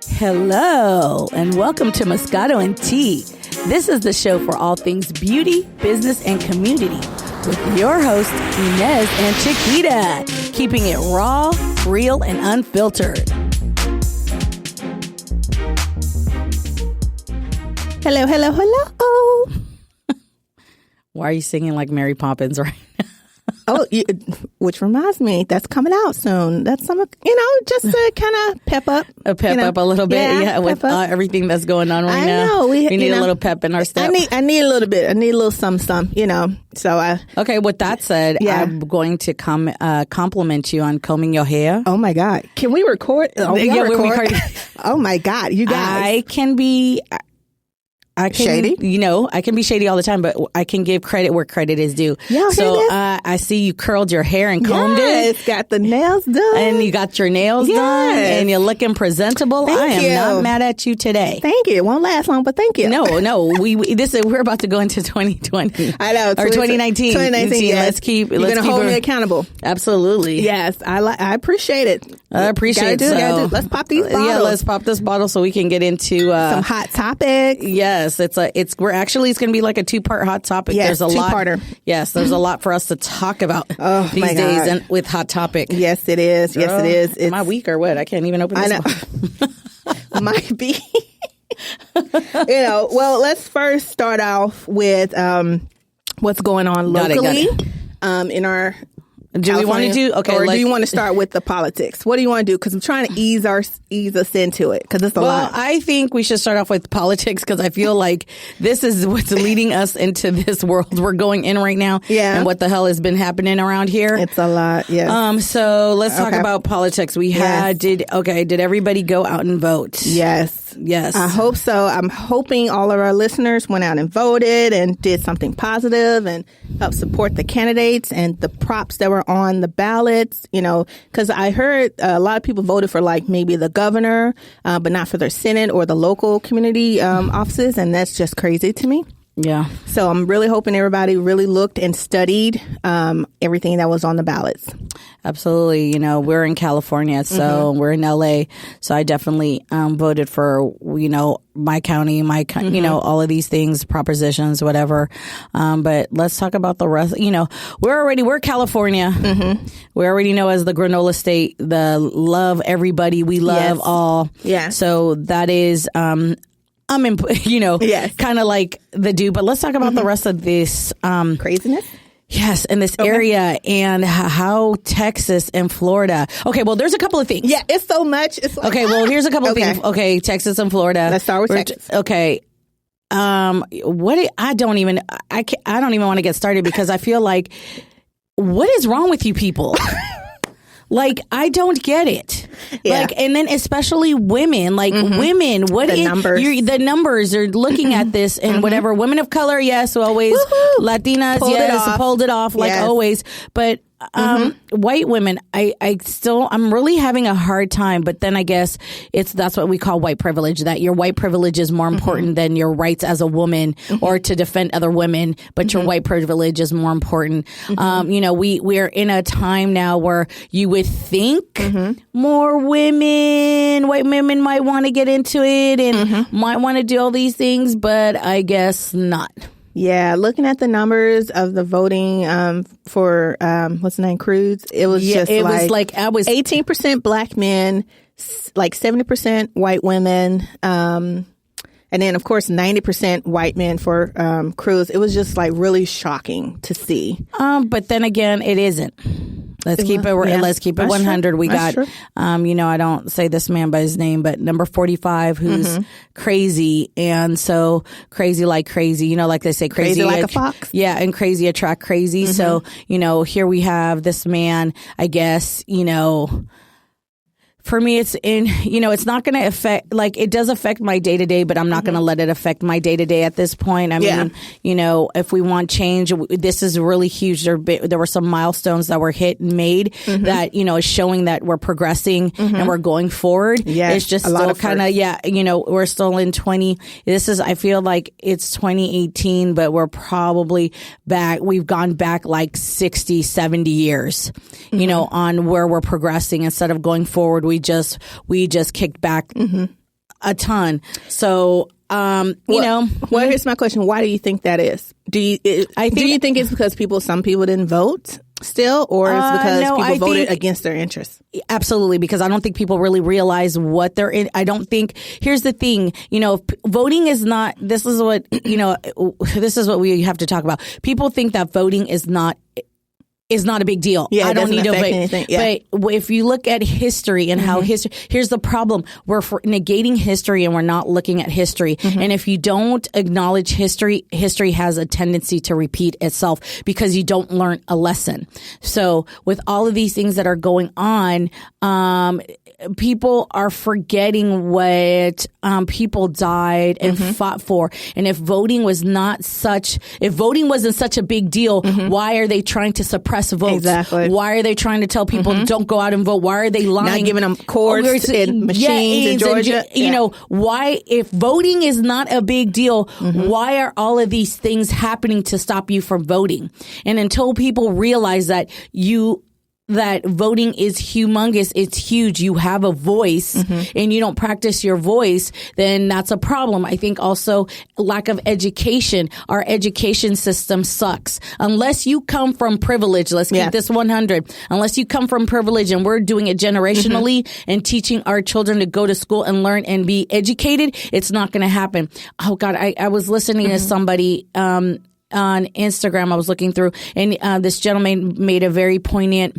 Hello, and welcome to Moscato and Tea. This is the show for all things beauty, business, and community with your hosts, Inez and Chiquita, keeping it raw, real, and unfiltered. Hello, hello, hello. Why are you singing like Mary Poppins right now? Which reminds me, that's coming out soon. That's some, just to kind of pep up. Up a little bit, with everything that's going on right now. I know. We need a little pep in our step. I need a little bit. I need a little some, So okay, with that said, I'm going to compliment you on combing your hair. Oh my God. Can we record? We record. Oh my God, you guys. I can be shady? I can be shady all the time, but I can give credit where credit is due. Yeah, so I see you curled your hair and combed it. Got the nails done. And you got your nails done. And you're looking presentable. Thank I am you. not mad at you today. Thank you. It won't last long, but thank you. No. We're about to go into 2020. I know. Or 2019. 2019, yes. You're going to hold me accountable. Absolutely. Yes. I appreciate it. I appreciate it. So, let's pop these bottles. Yeah, let's pop this bottle so we can get into some hot topics. Yes, it's going to be like a 2-part hot topic. Yes, there's a two-parter. Yes, there's a lot for us to talk about these days and with hot topic. Yes, it is. Girl, yes, it is. Am I weak or what? I can't even open this. I know. Might be. Well, let's first start off with what's going on locally in our. Do we want to do or do you want to start with the politics? What do you want to do? Because I'm trying to ease us into it because it's a lot. Well, I think we should start off with politics because I feel like this is what's leading us into this world we're going in right now. Yeah, and what the hell has been happening around here? It's a lot. Yeah. So let's talk about politics. We had did everybody go out and vote? Yes. I hope so. I'm hoping all of our listeners went out and voted and did something positive and helped support the candidates and the props that were on the ballots, because I heard a lot of people voted for maybe the governor, but not for their Senate or the local community offices. And that's just crazy to me. Yeah. So I'm really hoping everybody really looked and studied everything that was on the ballots. Absolutely. We're in California, so we're in LA. So I definitely voted for, my county, all of these things, propositions, whatever. But let's talk about the rest. We're California. Mm-hmm. We already know as the granola state, the love everybody. We love all. Yeah. So that is, kind of like the dude. But let's talk about the rest of this craziness. Yes, in this area and how Texas and Florida. Okay, well, there's a couple of things. Yeah, it's so much. It's okay, well, here's a couple of things. Okay, Texas and Florida. Let's start with Texas. Okay. I don't even want to get started because I feel like, what is wrong with you people? I don't get it. Yeah. And then especially women, women, what is numbers? The numbers are looking at this and whatever. Women of color, yes, always. Woo-hoo. Latinas, pulled it off always. But white women, I'm really having a hard time. But then I guess that's what we call white privilege, that your white privilege is more important than your rights as a woman or to defend other women. But your white privilege is more important. We're in a time now where you would think more white women might want to get into it and might want to do all these things, but I guess not. Yeah, looking at the numbers of the voting for what's the name, Cruz, it was just was 18% black men, 70% white women, and then of course 90% white men for Cruz. It was just really shocking to see. But then again, it isn't. Let's keep it 100. We got, I don't say this man by his name, but number 45, who's crazy. And so crazy like crazy, like they say, crazy like a fox. Yeah. And crazy attract crazy. So, here we have this man, I guess, for me, it's it's not going to affect, it does affect my day to day, but I'm not going to let it affect my day to day at this point. I mean, if we want change, this is really huge. There were some milestones that were hit and made that, is showing that we're progressing and we're going forward. Yeah. It's just still kind of, we're still in I feel like it's 2018, but we're probably back. We've gone back 60, 70 years, on where we're progressing instead of going forward. We just kicked back a ton. So, here's my question. Why do you think that is? Do you think it's because some people didn't vote still, or is it because people voted against their interests? Absolutely, because I don't think people really realize what they're in. I don't think, here's the thing, voting is not, this is what we have to talk about. People think that voting is not a big deal. Yeah, I don't need to vote. Anything. Yeah. But if you look at history and how history, here's the problem. We're negating history and we're not looking at history. And if you don't acknowledge history has a tendency to repeat itself because you don't learn a lesson. So with all of these things that are going on, people are forgetting what people died and fought for. And if voting wasn't such a big deal, why are they trying to suppress votes? Exactly. Why are they trying to tell people don't go out and vote? Why are they lying? Not giving them cords and machines in Georgia. Why, if voting is not a big deal, why are all of these things happening to stop you from voting? And until people realize that voting is humongous, it's huge, you have a voice and you don't practice your voice, then that's a problem. I think also lack of education. Our education system sucks. Unless you come from privilege, let's keep this 100. Unless you come from privilege and we're doing it generationally and teaching our children to go to school and learn and be educated, it's not going to happen. Oh God, I was listening to somebody, on Instagram, I was looking through, and this gentleman made a very poignant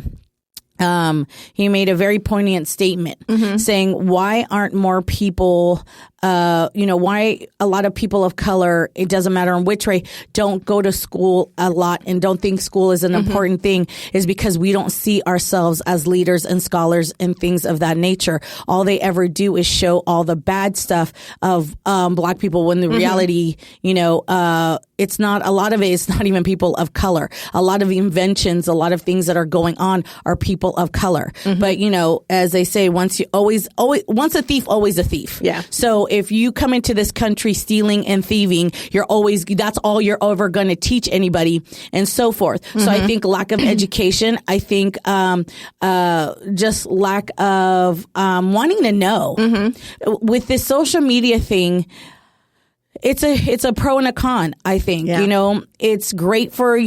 statement saying, why aren't more people, why a lot of people of color, it doesn't matter in which way, don't go to school a lot and don't think school is an important thing, is because we don't see ourselves as leaders and scholars and things of that nature. All they ever do is show all the bad stuff of Black people, when the reality, it's not, a lot of it is not even people of color. A lot of inventions, a lot of things that are going on are people of color. But, as they say, once a thief, always a thief. Yeah. So if you come into this country stealing and thieving, that's all you're ever going to teach anybody, and so forth. So I think lack of education, I think, just lack of, wanting to know. With this social media thing, it's a pro and a con, I think. Yeah. It's great for,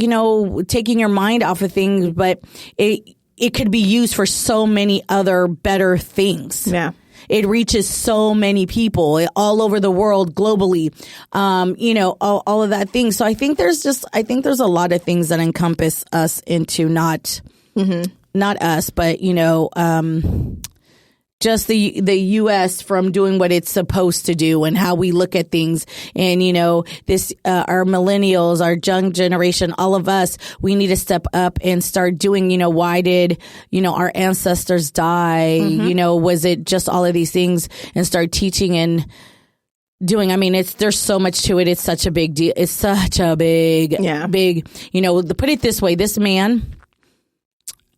taking your mind off of things, but it could be used for so many other better things. Yeah. It reaches so many people all over the world, globally, all of that thing. So I think there's a lot of things that encompass us into not us, but, just the U.S. from doing what it's supposed to do and how we look at things. And, this, our millennials, our young generation, all of us, we need to step up and start doing, why did, our ancestors die? Was it just all of these things, and start teaching and doing. I mean, there's so much to it. It's such a big deal. It's such a big, put it this way, this man,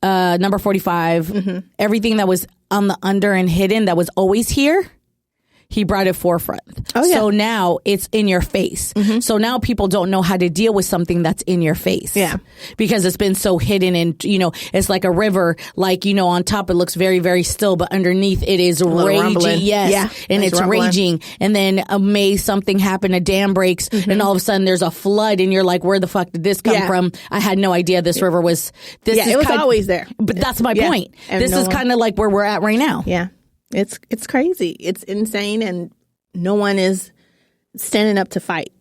number 45, everything that was on the under and hidden that was always here, he brought it forefront. Oh, yeah. So now it's in your face. So now people don't know how to deal with something that's in your face. Yeah. Because it's been so hidden, and, it's like a river, like, on top it looks very, very still, but underneath it is raging. Rumbling. Yes. Yeah. And it's raging. And then may something happen, a dam breaks, and all of a sudden there's a flood, and you're like, where the fuck did this come from? I had no idea this river was this. Yeah, it was always there. But that's my point. And this is kind of like where we're at right now. Yeah. It's crazy. It's insane, and no one is standing up to fight,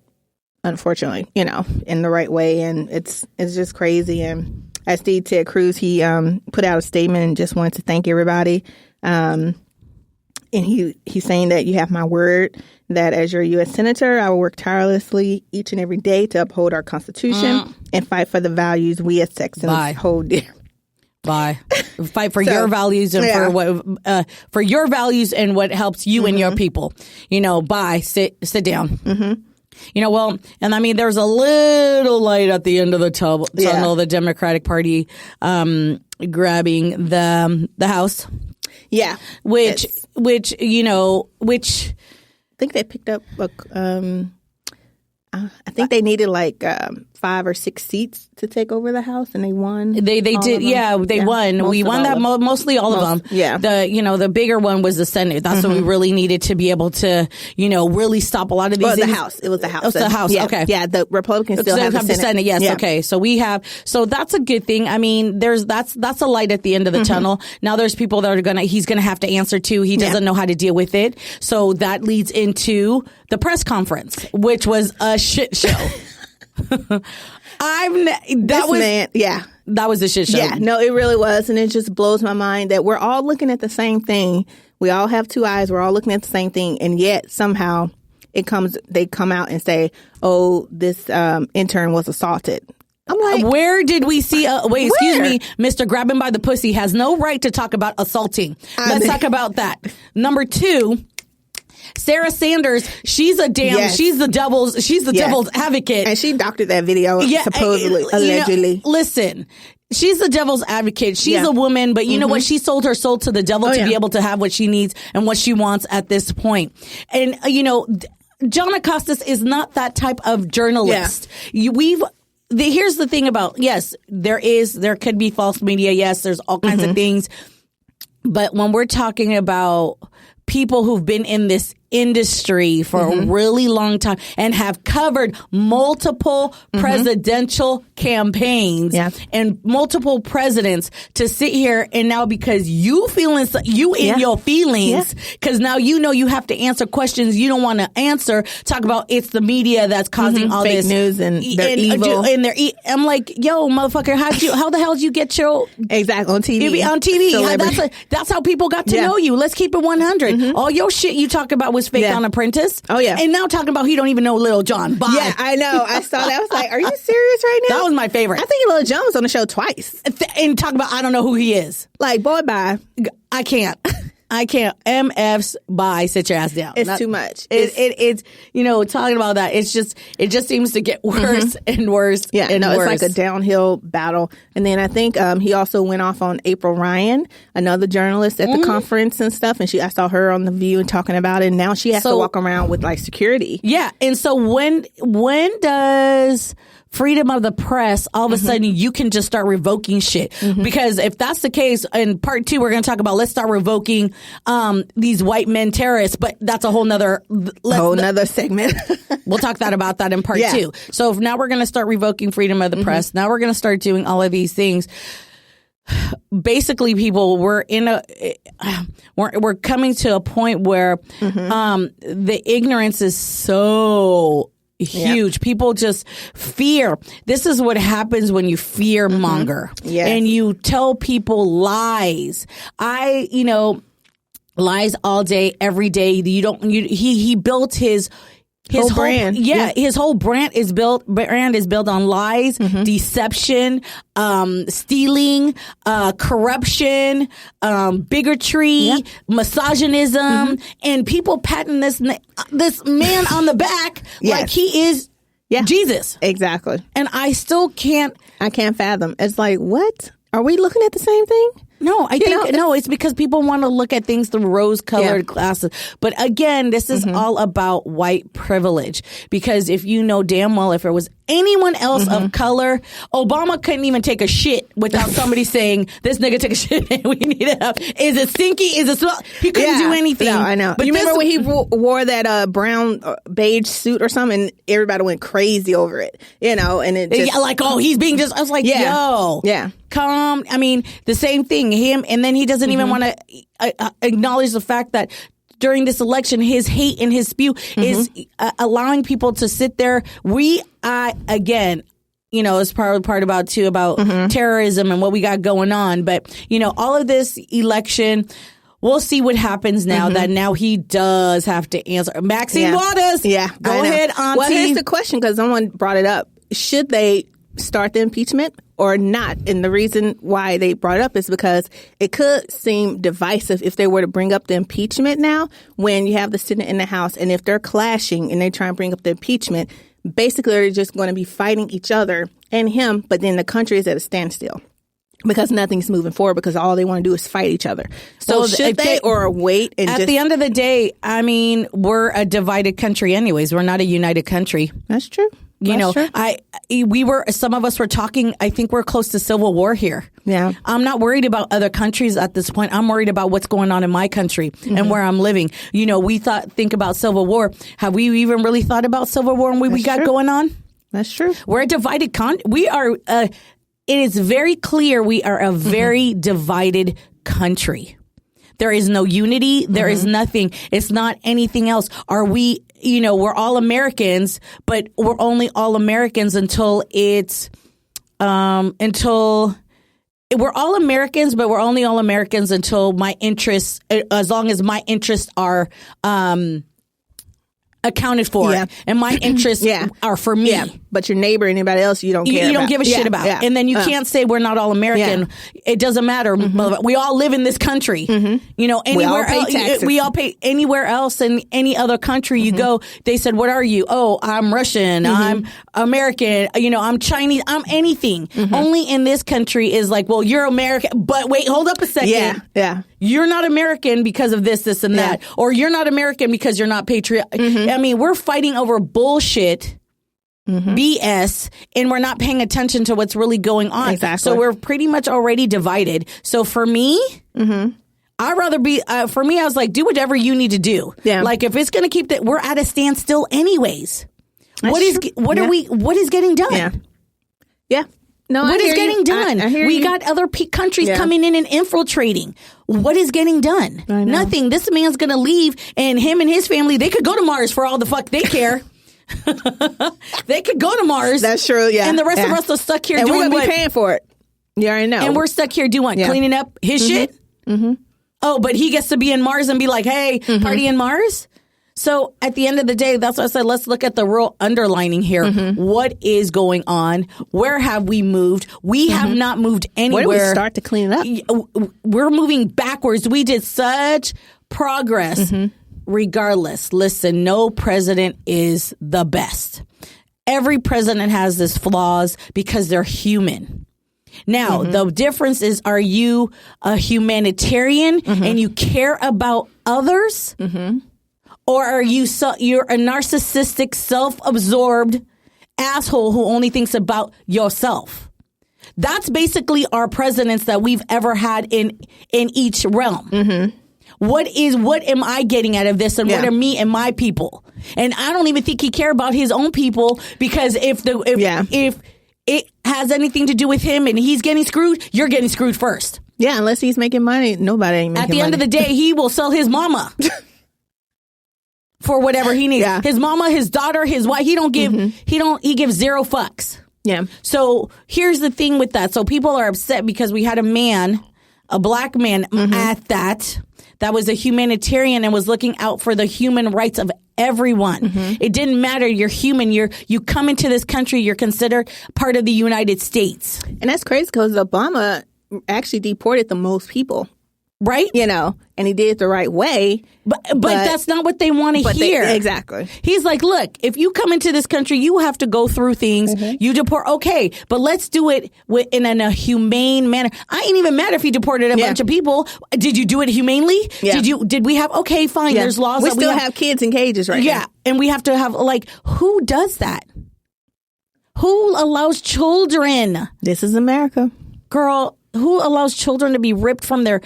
unfortunately, in the right way. And it's just crazy. And as Steve Ted Cruz, he put out a statement and just wanted to thank everybody. And he's saying that you have my word that as your U.S. Senator, I will work tirelessly each and every day to uphold our Constitution and fight for the values we as Texans hold dear. Fight for your values and for what for your values and what helps you and your people. Sit down. Well, and I mean, there's a little light at the end of the tunnel. The Democratic Party grabbing the House. Yeah, which I think they picked up. I think they needed like 5 or 6 seats to take over the House, and they won. They did, they won. We won that mostly all of them. Yeah, the bigger one was the Senate. That's what we really needed to be able to really stop a lot of these. Well, the House. It was the House. It was the House. Yeah, Okay, yeah. The Republicans still have the Senate. Yes. Yeah. Okay. So so that's a good thing. I mean, that's a light at the end of the tunnel. Now there's people that are he's gonna have to answer to. He doesn't know how to deal with it. So that leads into the press conference, which was a shit show. That was a shit show. Yeah, no, it really was, and it just blows my mind that we're all looking at the same thing. We all have 2 eyes. We're all looking at the same thing, and yet somehow they come out and say, "Oh, this intern was assaulted." I'm like, where did we see? Excuse me, Mr. Grabbing by the pussy has no right to talk about assaulting. Let's talk about that. Number 2. Sarah Sanders, she's the devil's advocate. And she doctored that video, supposedly, allegedly. Listen, she's the devil's advocate. She's a woman, but you know what? She sold her soul to the devil to be able to have what she needs and what she wants at this point. And, John Acosta is not that type of journalist. Yeah. Here's the thing about, yes, there could be false media. Yes, there's all kinds of things. But when we're talking about people who've been in this industry for a really long time and have covered multiple presidential campaigns and multiple presidents, to sit here and now because you in your feelings, because now you have to answer questions you don't want to answer, talk about it's the media that's causing all fake this news and they're evil. I'm like, yo, motherfucker, how the hell did you get your exactly on TV? On TV, that's how people got to know you. Let's keep it 100. All your shit you talk about was fake on Apprentice. Oh yeah, and now talking about he don't even know Lil Jon. Bye. Yeah, I know. I saw that. I was like, are you serious right now? That was my favorite. I think Lil Jon was on the show twice and talk about I don't know who he is. Like, boy, bye. I can't. MF's bye. Sit your ass down. It's too much. It's talking about that. It just seems to get worse and worse. Yeah, and worse. It's like a downhill battle. And then I think he also went off on April Ryan, another journalist at the conference and stuff. And I saw her on The View and talking about it. And now she has to walk around with like security. Yeah. And so when does freedom of the press, all of a sudden you can just start revoking shit? Because if that's the case, in part 2, we're going to talk about let's start revoking these white men terrorists, but that's a whole nother segment. We'll talk about that in part 2. So now we're going to start revoking freedom of the press. Now we're going to start doing all of these things. Basically, people, we're coming to a point where the ignorance is so huge. People just fear. This is what happens when you fear monger and you tell people lies. Lies all day, every day. He built his whole brand. His whole brand is built on lies, deception, stealing, corruption, bigotry, misogynism, and people patting this man on the back like he is Jesus. Exactly. And I still can't fathom. It's like, what? Are we looking at the same thing? No, I think it's because people want to look at things through rose-colored glasses. But again, this is all about white privilege. Because if you know damn well, if it was anyone else of color, Obama couldn't even take a shit without somebody saying, this nigga took a shit and we need it up. Is it stinky? Is it smell? He couldn't do anything. No, I know. But you remember when he wore that brown beige suit or something and everybody went crazy over it, and it just... he's being just... I was like, yo. Yeah. Calm. I mean, the same thing. Him, and then he doesn't even want to acknowledge the fact that during this election, his hate and his spew is allowing people to sit there. Again, it's part about terrorism and what we got going on. But, all of this election, we'll see what happens now that now he does have to answer. Maxine Waters. Yeah. Go ahead, Auntie. Well, here's the question, because someone brought it up. Should they start the impeachment or not? And the reason why they brought it up is because it could seem divisive if they were to bring up the impeachment now, when you have the Senate and the House, and if they're clashing and they try and bring up the impeachment, basically they're just going to be fighting each other and him, but then the country is at a standstill. Because nothing's moving forward because all they want to do is fight each other. So should they or wait? And at the end of the day, I mean, we're a divided country anyways. We're not a united country. That's true. Some of us were talking, I think we're close to civil war here. Yeah. I'm not worried about other countries at this point. I'm worried about what's going on in my country and where I'm living. We think about civil war. Have we even really thought about civil war and what we got going on? That's true. We're a divided we are it is very clear we are a very divided country. There is no unity. There is nothing. It's not anything else. Are we, we're all Americans, but we're only all Americans until we're all Americans, but we're only all Americans until my interests, as long as my interests are, accounted for and my interests are for me. Yeah. But your neighbor, anybody else, you don't care. You don't give a shit about. Yeah. And then you can't say we're not all American. It doesn't matter. We all live in this country. Anywhere else, we all pay anywhere else in any other country you go. They said, "What are you?" "Oh, I'm Russian. I'm American. I'm Chinese. I'm anything." Only in this country is like, well, you're American, but wait, hold up a second. Yeah. You're not American because of this, and that, or you're not American because you're not patriotic. I mean, we're fighting over bullshit. BS, and we're not paying attention to what's really going on. Exactly. So we're pretty much already divided. So for me, I'd rather be, for me, I was like, do whatever you need to do. Yeah. Like if it's going to keep that, we're at a standstill anyways. What is getting done? Yeah. Yeah. No, what is getting done? We got other countries coming in and infiltrating. What is getting done? Nothing. This man's going to leave, and him and his family, they could go to Mars for all the fuck they care. They could go to Mars. That's true. Yeah, and the rest of us are stuck here and doing we're gonna be paying for it. You already know. And we're stuck here doing cleaning up his shit. Oh, but he gets to be in Mars and be like, "Hey, party in Mars." So at the end of the day, that's why I said let's look at the real underlining here. What is going on? Where have we moved? We have not moved anywhere. Where do we start to clean it up? We're moving backwards. We did such progress. Regardless, listen, no president is the best. Every president has his flaws because they're human. Now, the difference is, are you a humanitarian and you care about others? Or are you're a narcissistic, self-absorbed asshole who only thinks about yourself? That's basically our presidents that we've ever had in each realm. What am I getting out of this, and what are me and my people? And I don't even think he care about his own people, because if it has anything to do with him and he's getting screwed, you're getting screwed first. Yeah, unless he's making money, nobody ain't making money. At the end of the day, he will sell his mama for whatever he needs. Yeah. His mama, his daughter, his wife. He gives zero fucks. Yeah. So here's the thing with that. So people are upset because we had a black man at that was a humanitarian and was looking out for the human rights of everyone. It didn't matter. You're human. You come into this country. You're considered part of the United States. And that's crazy because Obama actually deported the most people. Right? And he did it the right way. But that's not what they want to hear. Exactly. He's like, look, if you come into this country, you have to go through things. You deport. Okay, but let's do it in a humane manner. I ain't even mad if he deported a bunch of people. Did you do it humanely? Yeah. Did we have, okay, fine. There's laws. We still have kids in cages right now. Yeah. And we have to have, who does that? Who allows children? This is America. Girl, who allows children to be ripped from their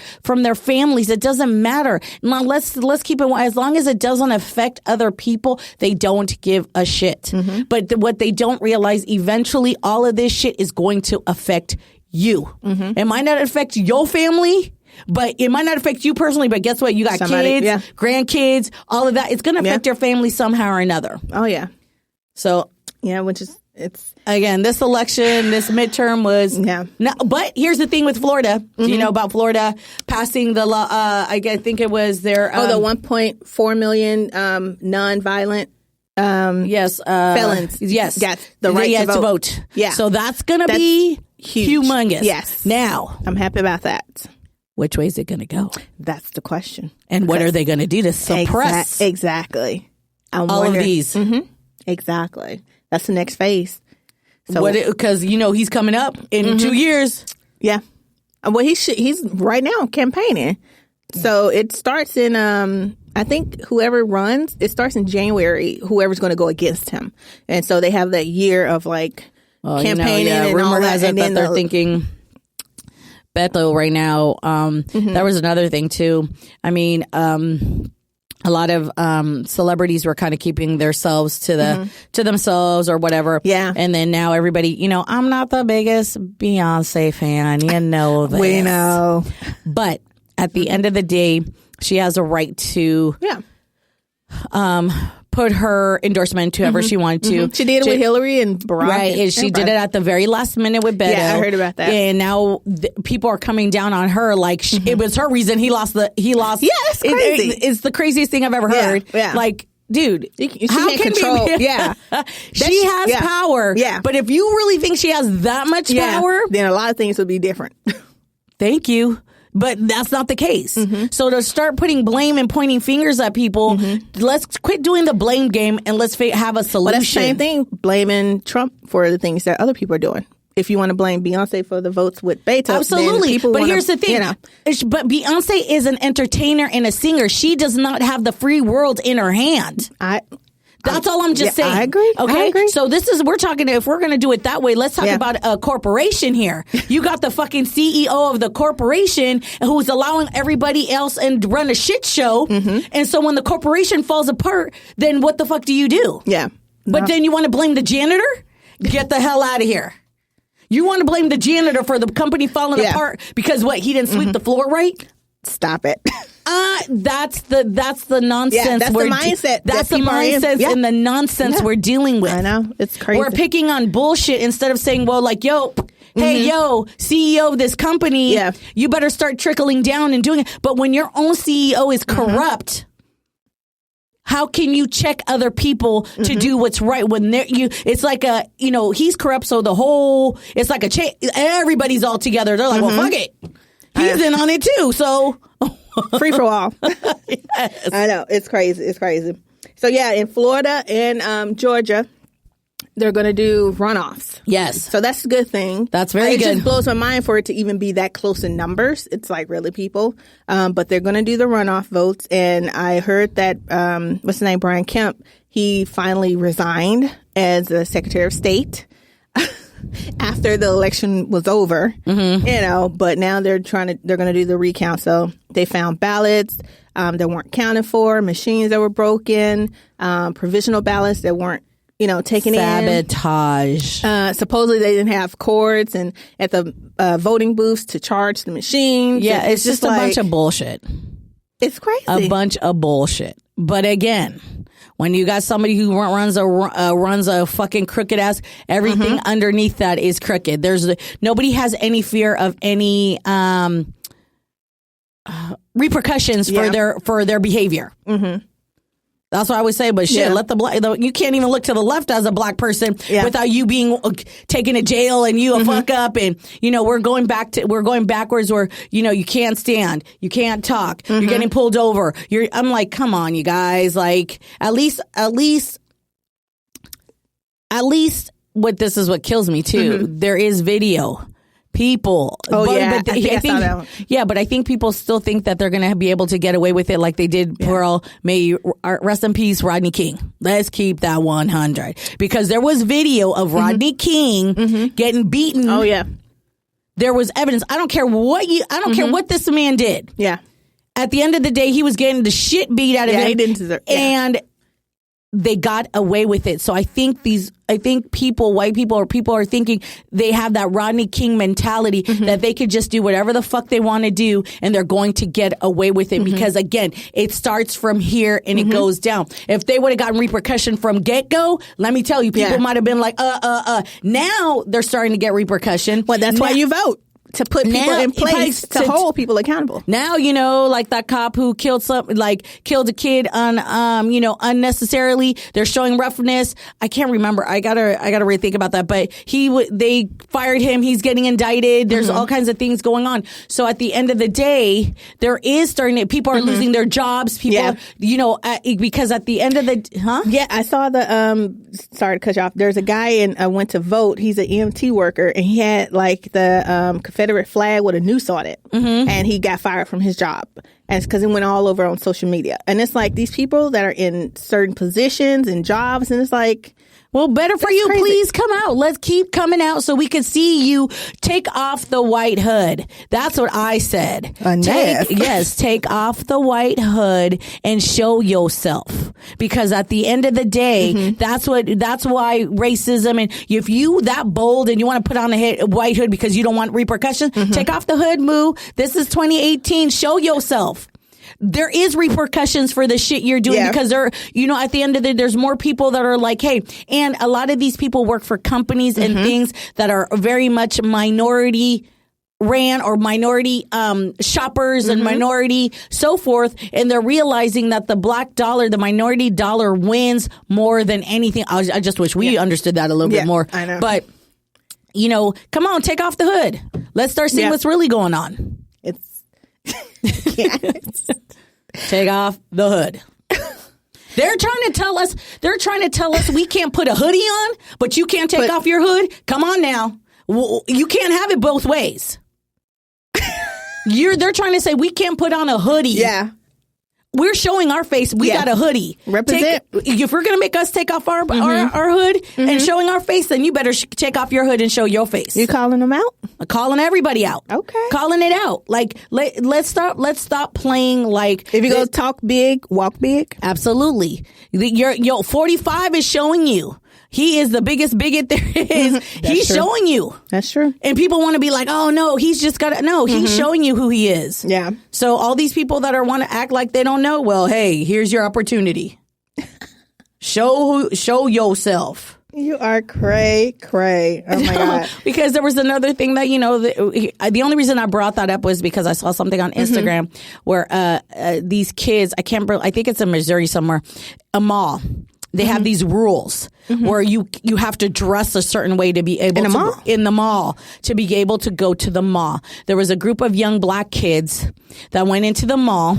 families? It doesn't matter. Now let's keep it. As long as it doesn't affect other people, they don't give a shit. But what they don't realize, eventually, all of this shit is going to affect you. It might not affect your family, but it might not affect you personally. But guess what? You got kids, grandkids, all of that. It's going to affect your family somehow or another. Oh yeah. So which is. It's again, this election, this midterm was but here's the thing with Florida. Do you know about Florida passing the law? I think it was their the 1.4 million nonviolent felons. Yes, got the right to vote. Yeah, so that's gonna be huge. Humongous. Yes. Now I'm happy about that. Which way is it gonna go? That's the question. And what are they gonna do to suppress exactly all of these? Exactly. That's the next phase. So, because he's coming up in 2 years. Yeah. Well, he's right now campaigning. So it starts in, I think whoever runs, it starts in January, whoever's going to go against him. And so they have that year of campaigning and rumor all that. has it that they're thinking Beto right now. That was another thing too. I mean, a lot of celebrities were kind of keeping themselves to themselves or whatever. Yeah. And then now everybody, I'm not the biggest Beyonce fan. You know this. We know. But at the end of the day, she has a right to put her endorsement to whoever she wanted to. She did it with Hillary and Barack. Right. And she did it at the very last minute with Beto. Yeah, I heard about that. And now people are coming down on her like it was her reason he lost. Yeah, it's crazy. It's the craziest thing I've ever heard. Yeah. Like, dude, she can't control. She has power. Yeah. But if you really think she has that much power, then a lot of things would be different. Thank you. But that's not the case. So to start putting blame and pointing fingers at people, let's quit doing the blame game and let's have a solution. Well, that's the same thing, blaming Trump for the things that other people are doing. If you want to blame Beyonce for the votes with Beto, absolutely. But here's the thing. But Beyonce is an entertainer and a singer. She does not have the free world in her hand. That's all I'm just saying. I agree. Okay. I agree. So we're talking, if we're going to do it that way, let's talk about a corporation here. You got the fucking CEO of the corporation who's allowing everybody else and run a shit show. And so when the corporation falls apart, then what the fuck do you do? Yeah. But then you want to blame the janitor? Get the hell out of here. You want to blame the janitor for the company falling apart because he didn't sweep the floor right? Stop it. That's the nonsense. Yeah, that's the mindset. That's the mindset and the nonsense we're dealing with. I know. It's crazy. We're picking on bullshit instead of saying, well, like, hey, CEO of this company, you better start trickling down and doing it. But when your own CEO is corrupt, how can you check other people to do what's right when it's like he's corrupt. So it's like a chain. Everybody's all together. They're like, well, fuck it. He's in on it too. So free for all. Yes. I know. It's crazy. It's crazy. So in Florida and Georgia, they're going to do runoffs. Yes. So that's a good thing. That's very good. It just blows my mind for it to even be that close in numbers. It's like really people. But they're going to do the runoff votes. And I heard that, what's his name? Brian Kemp, he finally resigned as the Secretary of State after the election was over, but now they're going to do the recount. So they found ballots that weren't counted for, machines that were broken, provisional ballots that weren't, taken sabotage. Supposedly they didn't have cords and at the voting booths to charge the machines. Yeah, it's just a bunch of bullshit. It's crazy. A bunch of bullshit. But again, when you got somebody who runs a fucking crooked ass, everything underneath that is crooked. Nobody has any fear of any repercussions for their behavior. That's what I would say. But shit, let you can't even look to the left as a black person without you being taken to jail and you a fuck up. And we're going backwards where you can't stand, you can't talk, you're getting pulled over. I'm like, come on, you guys. Like at least. What this is what kills me too. There is video. People. Oh, but I think I saw that one. Yeah, but I think people still think that they're going to be able to get away with it like they did for rest in peace, Rodney King. Let's keep that 100. Because there was video of Rodney King getting beaten. Oh, yeah. There was evidence. I don't care what this man did. Yeah. At the end of the day, he was getting the shit beat out of him. He didn't deserve it. And they got away with it. So I think white people are thinking they have that Rodney King mentality that they could just do whatever the fuck they want to do and they're going to get away with it because again, it starts from here and it goes down. If they would have gotten repercussion from get-go, let me tell you, people might have been like, Now they're starting to get repercussion. Well, that's why you vote. To put people in place to hold people accountable. Now, like that cop who killed a kid unnecessarily. They're showing roughness. I can't remember. I gotta rethink about that. But they fired him. He's getting indicted. There's all kinds of things going on. So at the end of the day, there is people are losing their jobs. People, because at the end of the, Yeah, I saw sorry to cut you off. There's a guy I went to vote. He's an EMT worker and he had like the Confederate Confederate flag with a noose on it. And he got fired from his job. And it's because it went all over on social media. And it's like these people that are in certain positions and jobs, and it's like, well, better for you. Crazy. Please come out. Let's keep coming out so we can see you take off the white hood. That's what I said. Take off the white hood and show yourself. Because at the end of the day, that's why racism, and if you that bold and you want to put on a white hood because you don't want repercussions, take off the hood, moo. This is 2018. Show yourself. There is repercussions for the shit you're doing because at the end of the day, there's more people that are like, hey, and a lot of these people work for companies and things that are very much minority ran or minority shoppers and minority so forth. And they're realizing that the black dollar, the minority dollar wins more than anything. I just wish we understood that a little bit more. I know. But, come on, take off the hood. Let's start seeing what's really going on. Take off the hood. They're trying to tell us we can't put a hoodie on, but you can't take off your hood. Come on now. You can't have it both ways. They're trying to say we can't put on a hoodie. Yeah. We're showing our face. We got a hoodie. Represent. If we're going to make us take off our hood and showing our face, then you better take off your hood and show your face. You calling them out? Calling everybody out. Okay. Calling it out. Like, let's stop playing like. If you go talk big, walk big. Absolutely. Your 45 is showing you. He is the biggest bigot there is. He's showing you. That's true. And people want to be like, oh, no, he's just got to. No, he's showing you who he is. Yeah. So all these people that want to act like they don't know, well, hey, here's your opportunity. Show yourself. You are cray. Oh, my God. Because there was another thing that, the only reason I brought that up was because I saw something on Instagram where these kids, I think it's in Missouri somewhere, a mall. They have these rules where you have to dress a certain way to be able in the mall to be able to go to the mall. There was a group of young black kids that went into the mall.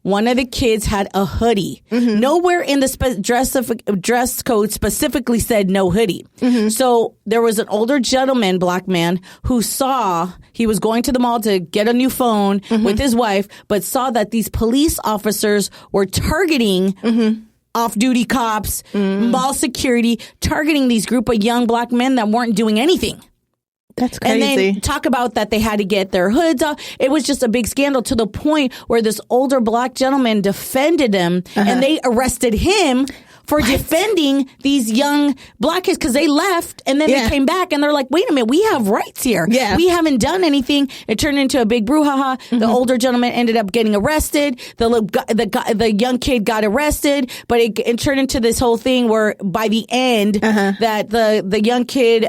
One of the kids had a hoodie. Nowhere in the dress code specifically said no hoodie. So there was an older gentleman, black man, who saw he was going to the mall to get a new phone with his wife, but saw that these police officers were targeting off-duty cops, mall security, targeting these group of young black men that weren't doing anything. That's crazy. And then talk about that they had to get their hoods off. It was just a big scandal to the point where this older black gentleman defended him and they arrested him for defending these young black kids because they left and then they came back and they're like, wait a minute, we have rights here. Yeah. We haven't done anything. It turned into a big brouhaha. The older gentleman ended up getting arrested. The young kid got arrested, but it turned into this whole thing where by the end that the young kid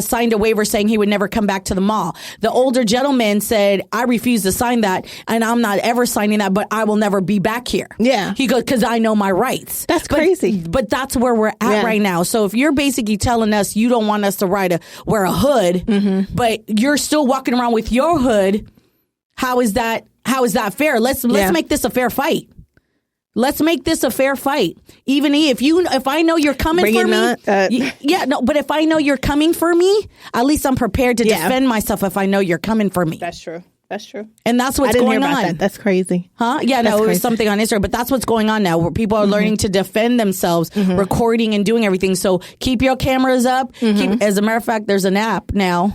signed a waiver saying he would never come back to the mall. The older gentleman said, I refuse to sign that and I'm not ever signing that, but I will never be back here. Yeah. He goes, because I know my rights. That's crazy. But that's where we're at right now. So if you're basically telling us you don't want us to wear a hood, but you're still walking around with your hood, how is that fair? Let's make this a fair fight. Let's make this a fair fight. Even if I know you're coming for me, but if I know you're coming for me, at least I'm prepared to defend myself if I know you're coming for me. That's true. And that's what's going on. That. That's crazy. Huh? Yeah, no, it was something on Instagram, but that's what's going on now where people are learning to defend themselves, recording and doing everything. So keep your cameras up. As a matter of fact, there's an app now.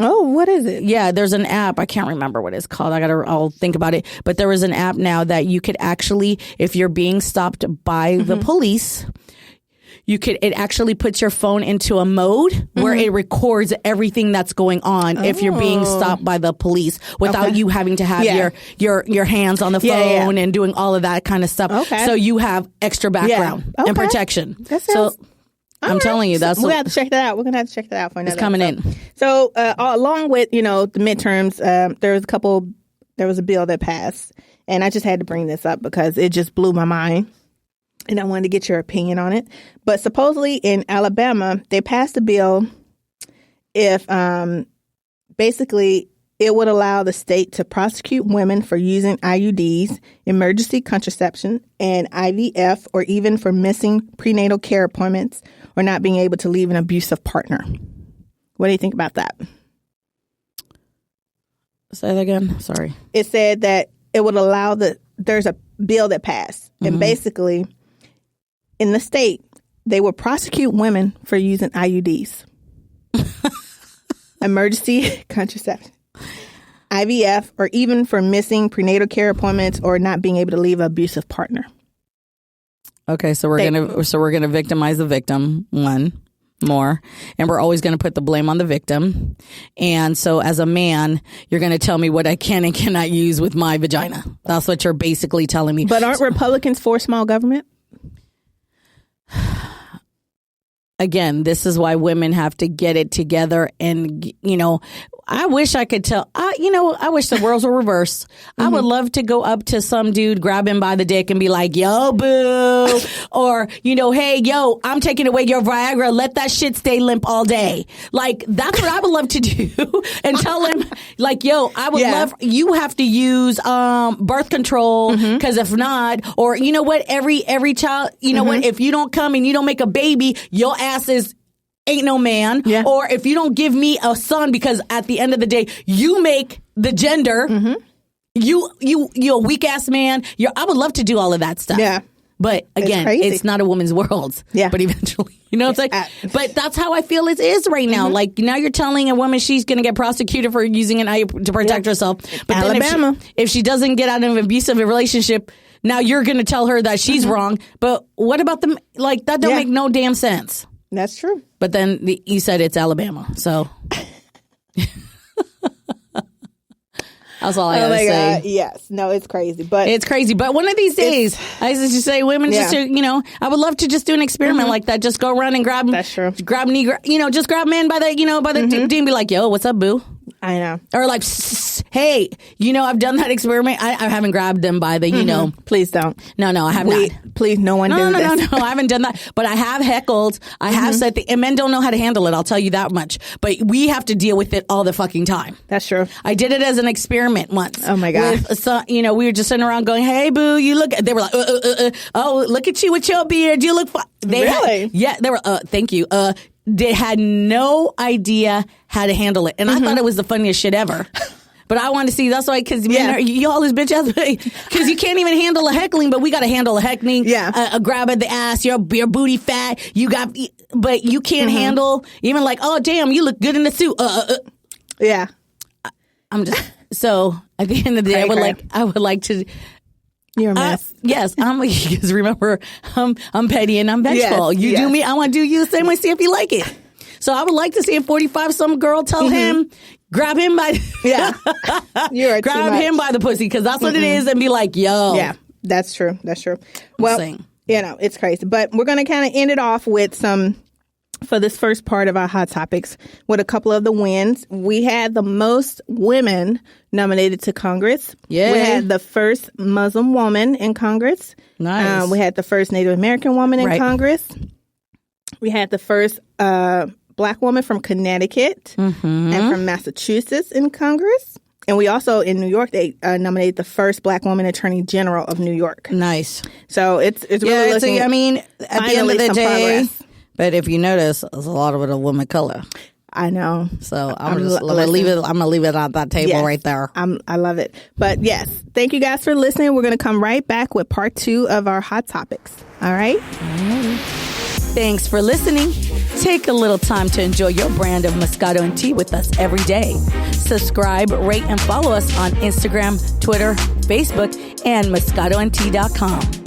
Oh, what is it? Yeah, there's an app. I can't remember what it's called. I'll think about it. But there is an app now that you could actually, if you're being stopped by the police, it actually puts your phone into a mode where it records everything that's going on if you're being stopped by the police without you having to have your hands on the phone and doing all of that kind of stuff. Okay. So you have extra background and protection. I'm telling you, that's we're gonna have to check that out. We're gonna have to check that out for another. It's coming in. So along with the midterms, there was a bill that passed, and I just had to bring this up because it just blew my mind. And I wanted to get your opinion on it. But supposedly in Alabama, they passed a bill if basically it would allow the state to prosecute women for using IUDs, emergency contraception, and IVF, or even for missing prenatal care appointments or not being able to leave an abusive partner. What do you think about that? Say that again. Sorry. It said that it would allow there's a bill that passed. And basically, in the state, they would prosecute women for using IUDs. Emergency contraception. IVF, or even for missing prenatal care appointments or not being able to leave an abusive partner. Okay, so we're gonna victimize the victim more, and we're always gonna put the blame on the victim. And so, as a man, you're gonna tell me what I can and cannot use with my vagina. That's what you're basically telling me. But aren't Republicans for small government? Again, this is why women have to get it together. And, I wish I could tell, I wish the roles were reversed. I would love to go up to some dude, grab him by the dick and be like, yo, boo. Or, hey, yo, I'm taking away your Viagra. Let that shit stay limp all day. Like, that's what I would love to do. And tell him, like, yo, I would love, you have to use birth control, because if not, or you know what, every child, what, if you don't come and you don't make a baby, your ass ain't no man. Yeah. Or if you don't give me a son, because at the end of the day, you make the gender, you're a weak ass man. I would love to do all of that stuff. Yeah. But again, it's not a woman's world. Yeah. But eventually, it's like, but that's how I feel it is right now. Like, now you're telling a woman she's going to get prosecuted for using an IUD to protect herself. But Alabama. Then if she doesn't get out of an abusive relationship, now you're going to tell her that she's wrong. But what about them? Like, that don't make no damn sense. That's true. But then you said it's Alabama, so that's all I gotta say. God. Yes, no, it's crazy, but it's crazy. But one of these days, I just say, women, just I would love to just do an experiment like that. Just go around and grab them. That's true. Grab just grab men by the D and be like, yo, what's up, boo? I know. Or like, hey, I've done that experiment. I haven't grabbed them by the, Please don't. No, I have not. Please, no one do this. No, I haven't done that. But I have heckled. I have said and men don't know how to handle it. I'll tell you that much. But we have to deal with it all the fucking time. That's true. I did it as an experiment once. Oh my God. We were just sitting around going, hey, boo, you look. They were like, oh, look at you with your beard. You look fine. Really? They were, thank you. They had no idea how to handle it. And I thought it was the funniest shit ever. But I want to see, that's why, because you all this bitch ass, because you can't even handle a heckling, but we got to handle a heckling, a grab at the ass, your booty fat, but you can't handle, even like, oh, damn, you look good in the suit. Yeah. I'm just, so at the end of the day, I would like to. You're a mess. Yes, because remember, I'm petty and I'm vengeful. You do me, I want to do you the same way, see if you like it. So I would like to see a 45 some girl tell him, grab him by grab him by the pussy, because that's what it is, and be like, yo. Yeah, that's true. Well, it's crazy. But we're going to kind of end it off with for this first part of our Hot Topics, with a couple of the wins. We had the most women nominated to Congress. Yeah. We had the first Muslim woman in Congress. Nice. We had the first Native American woman in Congress. We had the first Black woman from Connecticut and from Massachusetts in Congress. And we also, in New York, they nominated the first Black woman Attorney General of New York. Nice. So it's really looking at the end of the day, progress. But if you notice, there's a lot of it a woman of color. I know. So I'm gonna leave it on that table right there. I love it. But yes, thank you guys for listening. We're gonna come right back with part 2 of our Hot Topics. All right. Thanks for listening. Take a little time to enjoy your brand of Moscato and Tea with us every day. Subscribe, rate, and follow us on Instagram, Twitter, Facebook, and MoscatoandTea.com.